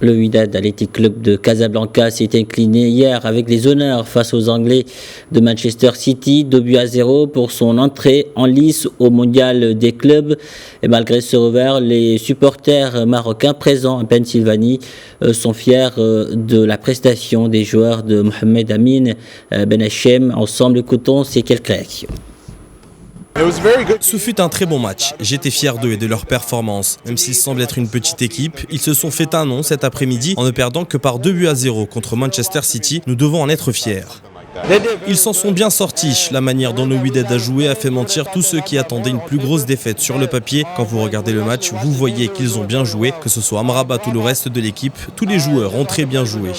Le Wydad Athletic Club de Casablanca s'est incliné hier avec les honneurs face aux Anglais de Manchester City, 2-0 pour son entrée en lice au mondial des clubs. Et malgré ce revers, les supporters marocains présents en Pennsylvanie sont fiers de la prestation des joueurs de Mohamed Amin Ben Hachem. Ensemble, écoutons ces quelques réactions. Ce fut un très bon match. J'étais fier d'eux et de leur performance. Même s'ils semblent être une petite équipe, ils se sont fait un nom cet après-midi en ne perdant que par 2-0 contre Manchester City. Nous devons en être fiers. Ils s'en sont bien sortis. La manière dont le Wydad a joué a fait mentir tous ceux qui attendaient une plus grosse défaite sur le papier. Quand vous regardez le match, vous voyez qu'ils ont bien joué, que ce soit Amrabat ou le reste de l'équipe. Tous les joueurs ont très bien joué.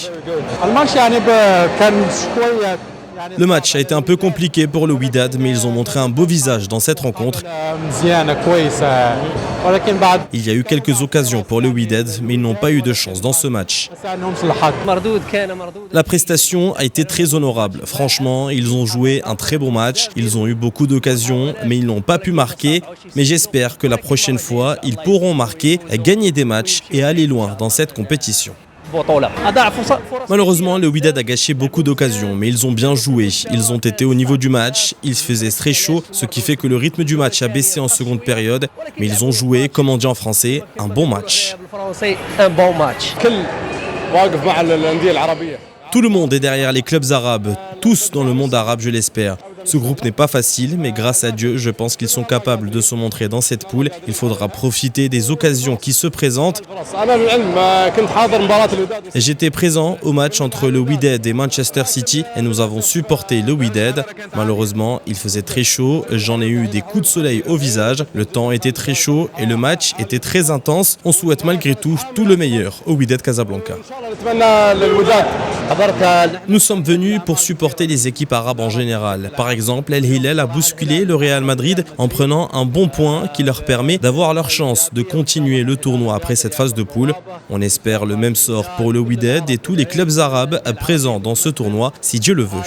Le match a été un peu compliqué pour le Wydad, mais ils ont montré un beau visage dans cette rencontre. Il y a eu quelques occasions pour le Wydad, mais ils n'ont pas eu de chance dans ce match. La prestation a été très honorable. Franchement, ils ont joué un très bon match. Ils ont eu beaucoup d'occasions, mais ils n'ont pas pu marquer. Mais j'espère que la prochaine fois, ils pourront marquer, gagner des matchs et aller loin dans cette compétition. Malheureusement, le Wydad a gâché beaucoup d'occasions, mais ils ont bien joué. Ils ont été au niveau du match, il faisait très chaud, ce qui fait que le rythme du match a baissé en seconde période. Mais ils ont joué, comme on dit en français, un bon match. Tout le monde est derrière les clubs arabes, tous dans le monde arabe, je l'espère. Ce groupe n'est pas facile, mais grâce à Dieu, je pense qu'ils sont capables de se montrer dans cette poule. Il faudra profiter des occasions qui se présentent. J'étais présent au match entre le Wydad et Manchester City et nous avons supporté le Wydad. Malheureusement, il faisait très chaud, j'en ai eu des coups de soleil au visage. Le temps était très chaud et le match était très intense. On souhaite malgré tout le meilleur au Wydad Casablanca. Nous sommes venus pour supporter les équipes arabes en général. Par exemple, El Hilal a bousculé le Real Madrid en prenant un bon point qui leur permet d'avoir leur chance de continuer le tournoi après cette phase de poule. On espère le même sort pour le Wydad et tous les clubs arabes présents dans ce tournoi, si Dieu le veut.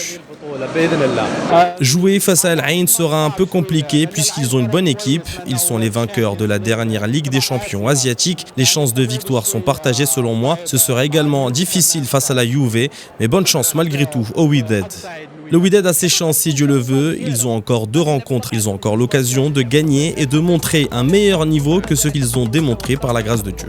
Jouer face à Al Ain sera un peu compliqué puisqu'ils ont une bonne équipe. Ils sont les vainqueurs de la dernière Ligue des champions asiatiques. Les chances de victoire sont partagées selon moi. Ce sera également difficile face à la Juve, mais bonne chance malgré tout au Wydad. Le Wydad a ses chances si Dieu le veut. Ils ont encore 2 rencontres. Ils ont encore l'occasion de gagner et de montrer un meilleur niveau que ce qu'ils ont démontré par la grâce de Dieu.